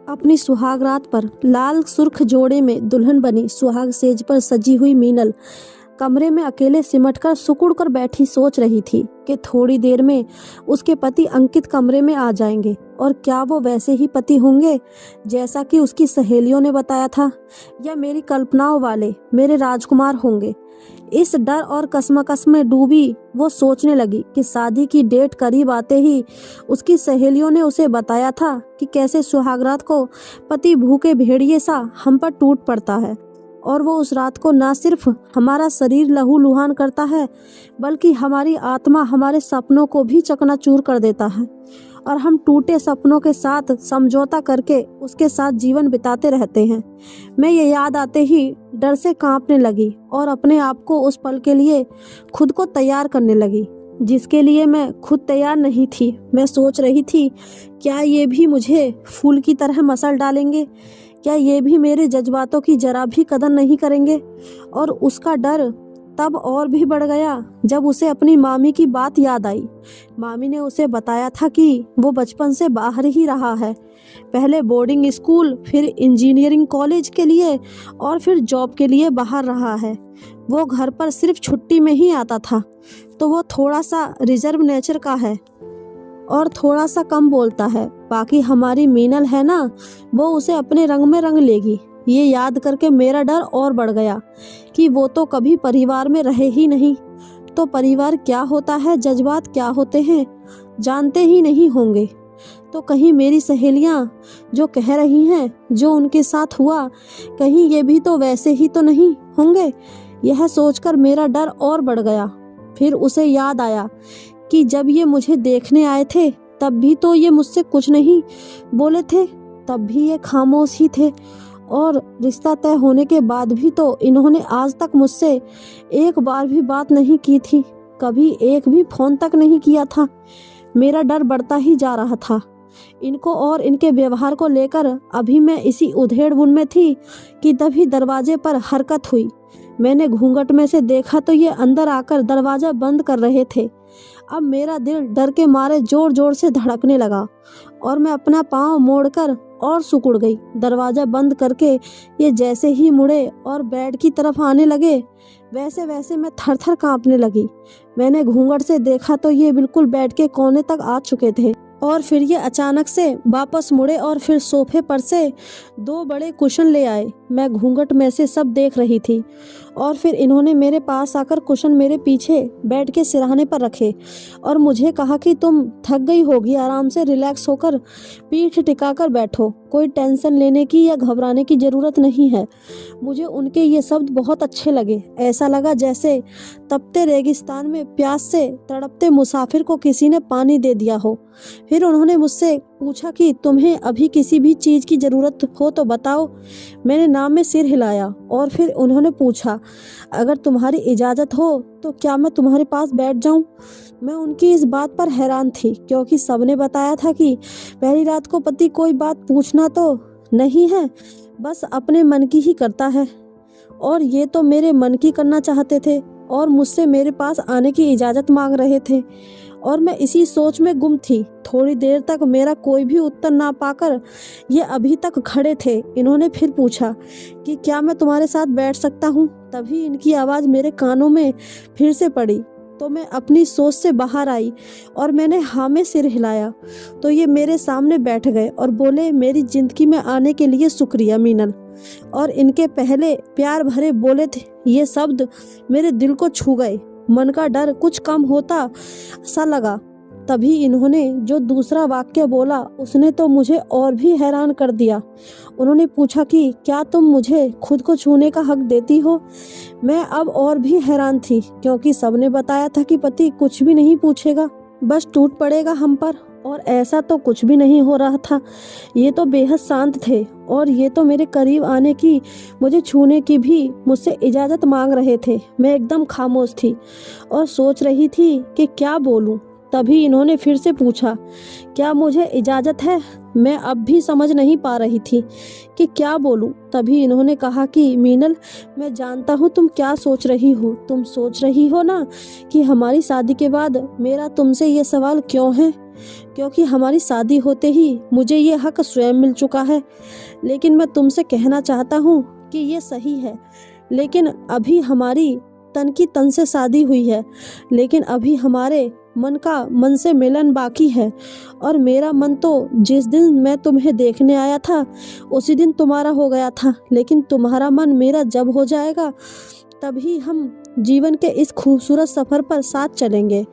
अपनी सुहाग रात पर लाल सुर्ख जोड़े में दुल्हन बनी सुहाग सेज पर सजी हुई मीनल कमरे में अकेले सिमटकर सिकुड़ कर बैठी सोच रही थी कि थोड़ी देर में उसके पति अंकित कमरे में आ जाएंगे और क्या वो वैसे ही पति होंगे जैसा कि उसकी सहेलियों ने बताया था, या मेरी कल्पनाओं वाले मेरे राजकुमार होंगे। इस डर और कशमकश में डूबी वो सोचने लगी कि शादी की डेट करीब आते ही उसकी सहेलियों ने उसे बताया था कि कैसे सुहागरात को पति भूखे भेड़िए सा हम पर टूट पड़ता है और वो उस रात को न सिर्फ हमारा शरीर लहूलुहान करता है बल्कि हमारी आत्मा हमारे सपनों को भी चकनाचूर कर देता है और हम टूटे सपनों के साथ समझौता करके उसके साथ जीवन बिताते रहते हैं। मैं ये याद आते ही डर से कांपने लगी और अपने आप को उस पल के लिए खुद को तैयार करने लगी जिसके लिए मैं खुद तैयार नहीं थी। मैं सोच रही थी, क्या ये भी मुझे फूल की तरह मसल डालेंगे? क्या ये भी मेरे जज्बातों की जरा भी कदर नहीं करेंगे? और उसका डर तब और भी बढ़ गया जब उसे अपनी मामी की बात याद आई। मामी ने उसे बताया था कि वो बचपन से बाहर ही रहा है, पहले बोर्डिंग स्कूल, फिर इंजीनियरिंग कॉलेज के लिए और फिर जॉब के लिए बाहर रहा है। वो घर पर सिर्फ छुट्टी में ही आता था, तो वो थोड़ा सा रिजर्व नेचर का है और थोड़ा सा कम बोलता है। बाकी हमारी मीनल है ना, वो उसे अपने रंग में रंग लेगी। ये याद करके मेरा डर और बढ़ गया कि वो तो कभी परिवार में रहे ही नहीं, तो परिवार क्या होता है, जज्बात क्या होते हैं, जानते ही नहीं होंगे। तो कहीं मेरी सहेलियां जो कह रही हैं जो उनके साथ हुआ, कहीं ये भी तो वैसे ही तो नहीं होंगे। यह सोचकर मेरा डर और बढ़ गया। फिर उसे याद आया कि जब ये मुझे देखने आए थे तब भी तो ये मुझसे कुछ नहीं बोले थे, तब भी ये खामोश ही थे और रिश्ता तय होने के बाद भी तो इन्होंने आज तक मुझसे एक बार भी बात नहीं की थी, कभी एक भी फोन तक नहीं किया था। मेरा डर बढ़ता ही जा रहा था इनको और इनके व्यवहार को लेकर। अभी मैं इसी उधेड़-बुन में थी कि तभी दरवाजे पर हरकत हुई। मैंने घूंघट में से देखा तो ये अंदर आकर दरवाजा बंद कर रहे थे। अब मेरा दिल डर के मारे जोर जोर से धड़कने लगा और मैं अपना पाँव मोड़कर और सिकुड़ गई। दरवाजा बंद करके ये जैसे ही मुड़े और बेड की तरफ आने लगे, वैसे वैसे मैं थर थर कांपने लगी। मैंने घूंघट से देखा तो ये बिल्कुल बेड के कोने तक आ चुके थे और फिर ये अचानक से वापस मुड़े और फिर सोफे पर से 2 बड़े कुशन ले आए। मैं घूंघट में से सब देख रही थी और फिर इन्होंने मेरे पास आकर कुशन मेरे पीछे बेड के सिरहाने पर रखे और मुझे कहा कि तुम थक गई होगी, आराम से रिलैक्स होकर पीठ टिकाकर बैठो, कोई टेंशन लेने की या घबराने की ज़रूरत नहीं है। मुझे उनके ये शब्द बहुत अच्छे लगे। ऐसा लगा जैसे तपते रेगिस्तान में प्यास से तड़पते मुसाफिर को किसी ने पानी दे दिया हो। फिर उन्होंने मुझसे पूछा कि तुम्हें अभी किसी भी चीज़ की ज़रूरत हो तो बताओ। मैंने नाम में सिर हिलाया और फिर उन्होंने पूछा, अगर तुम्हारी इजाज़त हो तो क्या मैं तुम्हारे पास बैठ जाऊं? मैं उनकी इस बात पर हैरान थी क्योंकि सबने बताया था कि पहली रात को पति कोई बात पूछना तो नहीं है, बस अपने मन की ही करता है। और ये तो मेरे मन की करना चाहते थे और मुझसे मेरे पास आने की इजाज़त मांग रहे थे और मैं इसी सोच में गुम थी। थोड़ी देर तक मेरा कोई भी उत्तर ना पाकर ये अभी तक खड़े थे। इन्होंने फिर पूछा कि क्या मैं तुम्हारे साथ बैठ सकता हूँ? तभी इनकी आवाज़ मेरे कानों में फिर से पड़ी तो मैं अपनी सोच से बाहर आई और मैंने हाँ में सिर हिलाया तो ये मेरे सामने बैठ गए और बोले, मेरी ज़िंदगी में आने के लिए शुक्रिया मीनल। और इनके पहले प्यार भरे बोले थे ये शब्द मेरे दिल को छू गए। मन का डर कुछ कम होता सा लगा। तभी इन्होंने जो दूसरा वाक्य बोला उसने तो मुझे और भी हैरान कर दिया। उन्होंने पूछा कि क्या तुम मुझे खुद को छूने का हक देती हो? मैं अब और भी हैरान थी क्योंकि सबने बताया था कि पति कुछ भी नहीं पूछेगा, बस टूट पड़ेगा हम पर, और ऐसा तो कुछ भी नहीं हो रहा था। ये तो बेहद शांत थे और ये तो मेरे करीब आने की, मुझे छूने की भी मुझसे इजाज़त मांग रहे थे। मैं एकदम खामोश थी और सोच रही थी कि क्या बोलूं। तभी इन्होंने फिर से पूछा, क्या मुझे इजाज़त है? मैं अब भी समझ नहीं पा रही थी कि क्या बोलूं। तभी इन्होंने कहा कि मीनल, मैं जानता हूं तुम क्या सोच रही हो। तुम सोच रही हो ना कि हमारी शादी के बाद मेरा तुमसे ये सवाल क्यों है, क्योंकि हमारी शादी होते ही मुझे ये हक स्वयं मिल चुका है। लेकिन मैं तुमसे कहना चाहता हूँ कि ये सही है, लेकिन अभी हमारी तन की तन से शादी हुई है, लेकिन अभी हमारे मन का मन से मिलन बाकी है। और मेरा मन तो जिस दिन मैं तुम्हें देखने आया था उसी दिन तुम्हारा हो गया था, लेकिन तुम्हारा मन मेरा जब हो जाएगा तभी हम जीवन के इस खूबसूरत सफ़र पर साथ चलेंगे।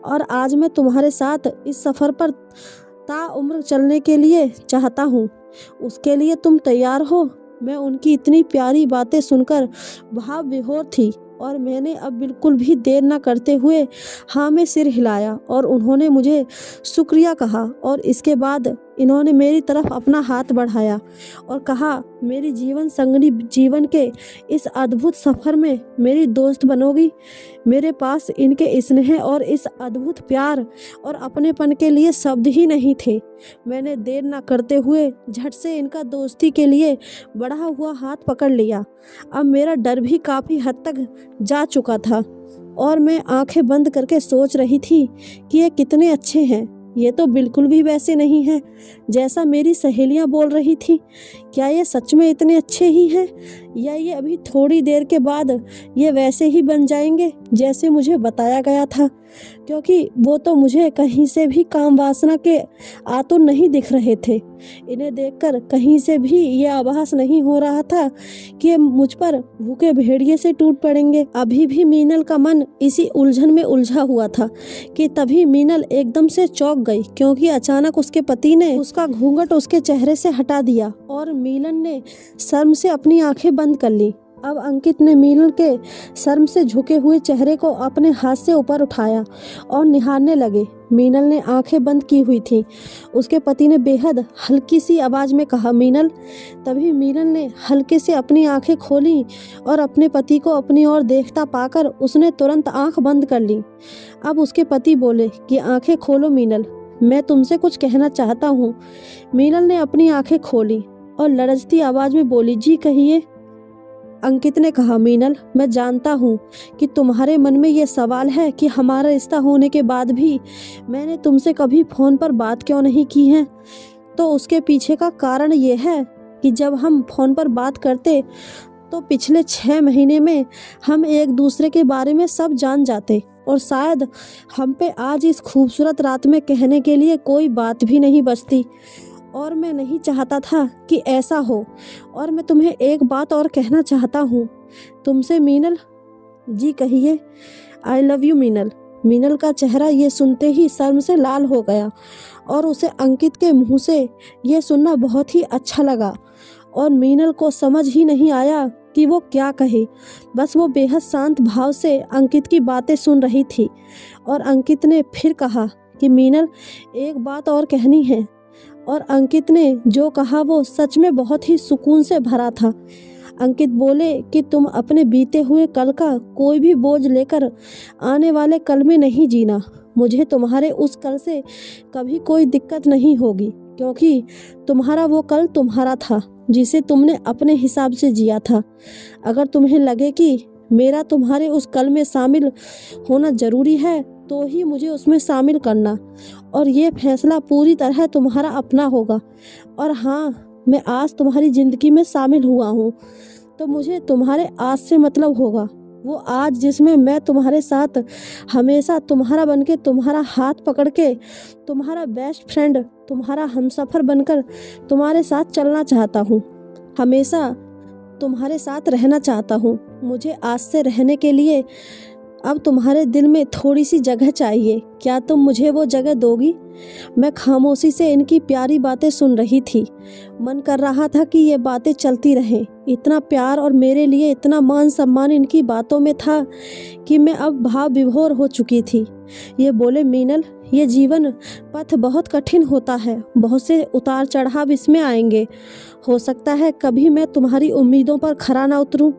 और आज मैं तुम्हारे साथ इस सफ़र पर ताउम्र चलने के लिए चाहता हूँ। उसके लिए तुम तैयार हो? मैं उनकी इतनी प्यारी बातें सुनकर भाव विभोर थी और मैंने अब बिल्कुल भी देर न करते हुए हाँ में सिर हिलाया और उन्होंने मुझे शुक्रिया कहा। और इसके बाद इन्होंने मेरी तरफ अपना हाथ बढ़ाया और कहा, मेरी जीवन संगनी जीवन के इस अद्भुत सफ़र में मेरी दोस्त बनोगी। मेरे पास इनके स्नेह और इस अद्भुत प्यार और अपनेपन के लिए शब्द ही नहीं थे। मैंने देर न करते हुए झट से इनका दोस्ती के लिए बढ़ा हुआ हाथ पकड़ लिया। अब मेरा डर भी काफ़ी हद तक जा चुका था और मैं आंखें बंद करके सोच रही थी कि ये कितने अच्छे हैं। ये तो बिल्कुल भी वैसे नहीं हैं जैसा मेरी सहेलियां बोल रही थी। क्या ये सच में इतने अच्छे ही हैं, या ये अभी थोड़ी देर के बाद ये वैसे ही बन जाएंगे जैसे मुझे बताया गया था? क्योंकि वो तो मुझे कहीं से भी काम वासना के आतुर नहीं दिख रहे थे। इन्हें देखकर कहीं से भी ये आभास नहीं हो रहा था कि ये मुझ पर भूखे भेड़िए से टूट पड़ेंगे। अभी भी मीनल का मन इसी उलझन में उलझा हुआ था कि तभी मीनल एकदम से चौंक गई, क्योंकि अचानक उसके पति ने उसका घूंघट उसके चेहरे से हटा दिया और मीनल ने शर्म से अपनी आंखें बंद कर ली। अब अंकित ने मीनल के शर्म से झुके हुए चेहरे को अपने हाथ से ऊपर उठाया और निहारने लगे। मीनल ने आंखें बंद की हुई थी। उसके पति ने बेहद हल्की सी आवाज़ में कहा, मीनल। तभी मीनल ने हल्के से अपनी आंखें खोली और अपने पति को अपनी ओर देखता पाकर उसने तुरंत आंख बंद कर ली। अब उसके पति बोले कि आंखें खोलो मीनल, मैं तुमसे कुछ कहना चाहता हूँ। मीनल ने अपनी आंखें खोली और लड़जती आवाज़ में बोली, जी कहिए। अंकित ने कहा, मीनल, मैं जानता हूँ कि तुम्हारे मन में ये सवाल है कि हमारा रिश्ता होने के बाद भी मैंने तुमसे कभी फ़ोन पर बात क्यों नहीं की है। तो उसके पीछे का कारण ये है कि जब हम फ़ोन पर बात करते तो पिछले 6 महीने में हम एक दूसरे के बारे में सब जान जाते और शायद हम पे आज इस खूबसूरत रात में कहने के लिए कोई बात भी नहीं बचती। और मैं नहीं चाहता था कि ऐसा हो। और मैं तुम्हें एक बात और कहना चाहता हूँ तुमसे मीनल। जी कहिए। I love you Meenal. Meenal का चेहरा ये सुनते ही शर्म से लाल हो गया और उसे अंकित के मुंह से ये सुनना बहुत ही अच्छा लगा और मीनल को समझ ही नहीं आया कि वो क्या कहे। बस वो बेहद शांत भाव से अंकित की बातें सुन रही थी। और अंकित ने फिर कहा कि मीनल, एक बात और कहनी है। और अंकित ने जो कहा वो सच में बहुत ही सुकून से भरा था। अंकित बोले कि तुम अपने बीते हुए कल का कोई भी बोझ लेकर आने वाले कल में नहीं जीना। मुझे तुम्हारे उस कल से कभी कोई दिक्कत नहीं होगी, क्योंकि तुम्हारा वो कल तुम्हारा था जिसे तुमने अपने हिसाब से जिया था। अगर तुम्हें लगे कि मेरा तुम्हारे उस कल में शामिल होना ज़रूरी है तो ही मुझे उसमें शामिल करना, और ये फैसला पूरी तरह तुम्हारा अपना होगा। और हाँ, मैं आज तुम्हारी ज़िंदगी में शामिल हुआ हूँ तो मुझे तुम्हारे आज से मतलब होगा, वो आज जिसमें मैं तुम्हारे साथ हमेशा तुम्हारा बनके, तुम्हारा हाथ पकड़ के, तुम्हारा बेस्ट फ्रेंड, तुम्हारा हमसफ़र बनकर तुम्हारे साथ चलना चाहता हूँ, हमेशा तुम्हारे साथ रहना चाहता हूँ। मुझे आज से रहने के लिए अब तुम्हारे दिल में थोड़ी सी जगह चाहिए। क्या तुम मुझे वो जगह दोगी? मैं खामोशी से इनकी प्यारी बातें सुन रही थी। मन कर रहा था कि ये बातें चलती रहें। इतना प्यार और मेरे लिए इतना मान सम्मान इनकी बातों में था कि मैं अब भाव विभोर हो चुकी थी। ये बोले, मीनल, ये जीवन पथ बहुत कठिन होता है, बहुत से उतार चढ़ाव इसमें आएंगे। हो सकता है कभी मैं तुम्हारी उम्मीदों पर खरा ना उतरूं,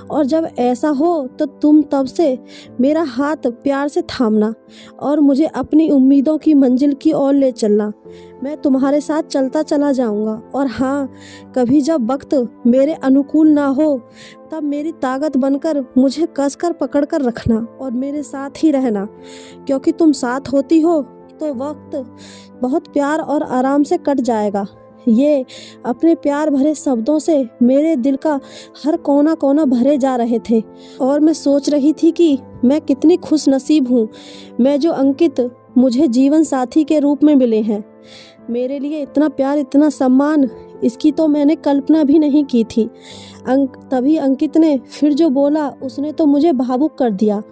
और जब ऐसा हो तो तुम तब से मेरा हाथ प्यार से थामना और मुझे अपनी उम्मीदों की मंजिल की ओर ले चलना। मैं तुम्हारे साथ चलता चला जाऊंगा, और हाँ, कभी जब वक्त मेरे अनुकूल ना हो तब मेरी ताकत बनकर मुझे कसकर पकड़ कर रखना और मेरे साथ ही रहना, क्योंकि तुम साथ होती हो तो वक्त बहुत प्यार और आराम से कट जाएगा। ये अपने प्यार भरे शब्दों से मेरे दिल का हर कोना कोना भरे जा रहे थे, और मैं सोच रही थी कि मैं कितनी खुश नसीब हूँ, मैं जो अंकित मुझे जीवन साथी के रूप में मिले हैं। मेरे लिए इतना प्यार, इतना सम्मान, इसकी तो मैंने कल्पना भी नहीं की थी। तभी अंकित ने फिर जो बोला उसने तो मुझे भावुक कर दिया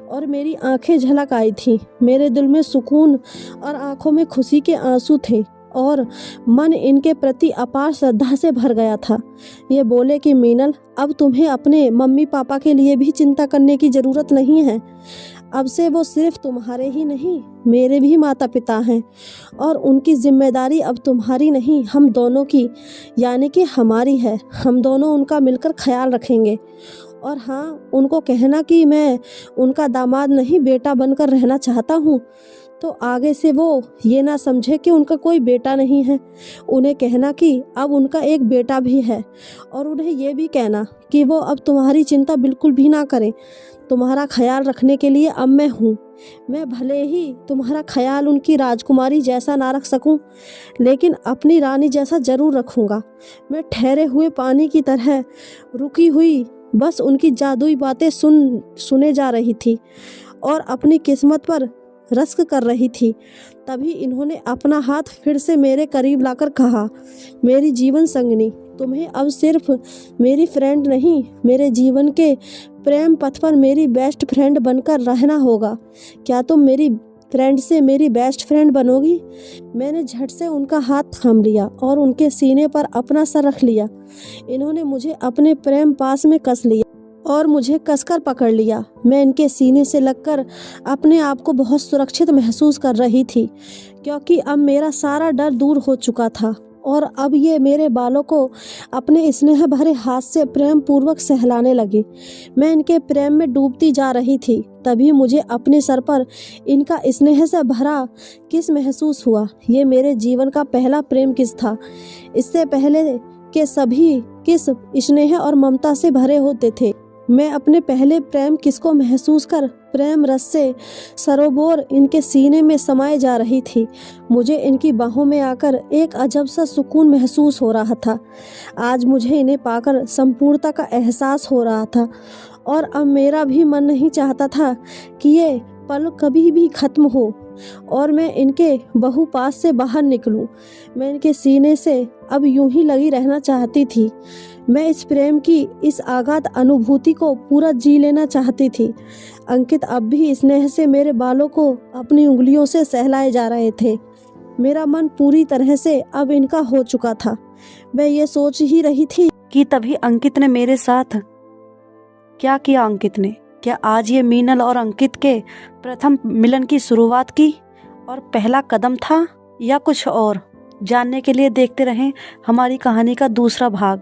और मेरी आंखें झलक आई थी। मेरे दिल में सुकून और आंखों में खुशी के आंसू थे और मन इनके प्रति अपार श्रद्धा से भर गया था। ये बोले कि मीनल, अब तुम्हें अपने मम्मी पापा के लिए भी चिंता करने की ज़रूरत नहीं है। अब से वो सिर्फ तुम्हारे ही नहीं, मेरे भी माता पिता हैं, और उनकी जिम्मेदारी अब तुम्हारी नहीं, हम दोनों की, यानी कि हमारी है। हम दोनों उनका मिलकर ख्याल रखेंगे। और हाँ, उनको कहना कि मैं उनका दामाद नहीं, बेटा बनकर रहना चाहता हूँ, तो आगे से वो ये ना समझे कि उनका कोई बेटा नहीं है। उन्हें कहना कि अब उनका एक बेटा भी है, और उन्हें ये भी कहना कि वो अब तुम्हारी चिंता बिल्कुल भी ना करें। तुम्हारा ख्याल रखने के लिए अब मैं हूँ। मैं भले ही तुम्हारा ख्याल उनकी राजकुमारी जैसा ना रख सकूं, लेकिन अपनी रानी जैसा ज़रूर रखूँगा। मैं ठहरे हुए पानी की तरह रुकी हुई बस उनकी जादुई बातें सुने जा रही थी और अपनी किस्मत पर रश्क कर रही थी। तभी इन्होंने अपना हाथ फिर से मेरे करीब लाकर कहा, मेरी जीवन संगनी, तुम्हें अब सिर्फ मेरी फ्रेंड नहीं, मेरे जीवन के प्रेम पथ पर मेरी बेस्ट फ्रेंड बनकर रहना होगा। क्या तुम मेरी फ्रेंड से मेरी बेस्ट फ्रेंड बनोगी? मैंने झट से उनका हाथ थाम लिया और उनके सीने पर अपना सर रख लिया। इन्होंने मुझे अपने प्रेम पास में कस लिया और मुझे कसकर पकड़ लिया। मैं इनके सीने से लगकर अपने आप को बहुत सुरक्षित महसूस कर रही थी, क्योंकि अब मेरा सारा डर दूर हो चुका था और अब ये मेरे बालों को अपने स्नेह भरे हाथ से प्रेम पूर्वक सहलाने लगे। मैं इनके प्रेम में डूबती जा रही थी। तभी मुझे अपने सर पर इनका स्नेह से भरा किस महसूस हुआ। ये मेरे जीवन का पहला प्रेम किस था। इससे पहले के सभी किस स्नेह और ममता से भरे होते थे। मैं अपने पहले प्रेम किस को महसूस कर प्रेम रस से सरोबोर इनके सीने में समाये जा रही थी। मुझे इनकी बाहों में आकर एक अजब सा सुकून महसूस हो रहा था। आज मुझे इन्हें पाकर संपूर्णता का एहसास हो रहा था, और अब मेरा भी मन नहीं चाहता था कि ये पल कभी भी खत्म हो और मैं इनके बहुपास से बाहर निकलूं। मैं इनके सीने से अब यूं ही लगी रहना चाहती थी। मैं इस प्रेम की इस आगाध अनुभूति को पूरा जी लेना चाहती थी। अंकित अब भी स्नेह से मेरे बालों को अपनी उंगलियों से सहलाए जा रहे थे। मेरा मन पूरी तरह से अब इनका हो चुका था। मैं ये सोच ही रही थी कि तभी अंकित ने मेरे साथ क्या किया। अंकित ने क्या आज ये मीनल और अंकित के प्रथम मिलन की शुरुआत की और पहला कदम था, या कुछ और? जानने के लिए देखते रहें हमारी कहानी का दूसरा भाग।